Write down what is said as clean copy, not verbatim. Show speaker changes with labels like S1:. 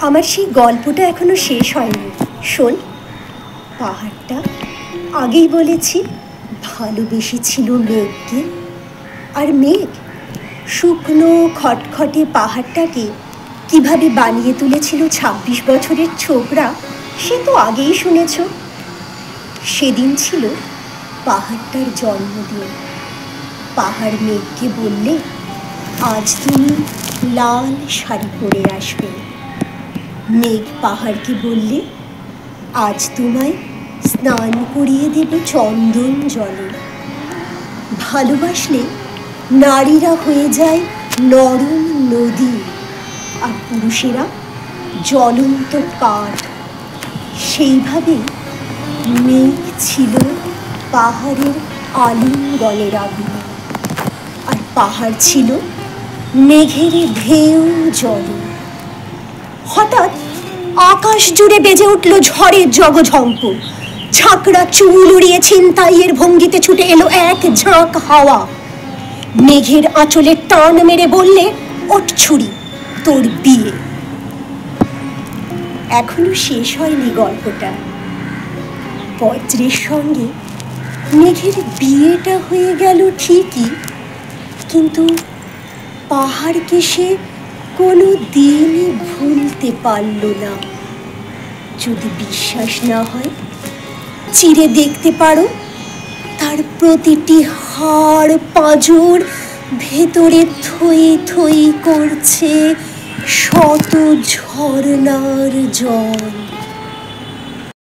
S1: আমার সেই গল্পটা এখনো শেষ হয়নি। শোন, পাহাড়টা আগেই বলেছি ভালোবেসেছিল মেঘকে, আর মেঘ শুকনো খটখটে পাহাড়টাকে কিভাবে বানিয়ে তুলেছিল ২৬ বছরের ছোকরা, সে তো আগেই শুনেছ। সেদিন ছিল পাহাড়টার জন্মদিন। পাহাড় মেঘকে বললে, আজ তুমি লাল শাড়ি পরে আসবে। মেঘ পাহাড়কে বললে, আজ তোমায় স্নান করিয়ে দেব চন্দন জলে। ভালোবাসলে নারীরা হয়ে যায় নরম নদী, আর পুরুষেরা জ্বলন্ত কাঠ। সেইভাবে মেঘ ছিল পাহাড়ের আলিঙ্গনের আগুন, আর পাহাড় ছিল মেঘের ঢেউ জল। হঠাৎ আকাশ জুড়ে বেজে উঠল ঝড়ের জগঝম্প। ঝাঁকড়া চুল উড়িয়ে ছিনতাইয়ের ভঙ্গিতে ছুটে এলো এক ঝাঁক হাওয়া। মেঘের আঁচলে টান মেরে বললে, ওঠ ছুরি, তোর বিয়ে। এখনো শেষ হয়নি গল্পটা। বজ্রের সঙ্গে মেঘের বিয়েটা হয়ে গেল ঠিকই, কিন্তু পাহাড়কে সে কোনো দিনই ভুলতে পারল না। যদি বিশ্বাস না হয়, চিরে দেখতে পারো তার প্রতিটি হাড় পাঁজর ভেতরে থই থই করছে শত ঝরনার জল।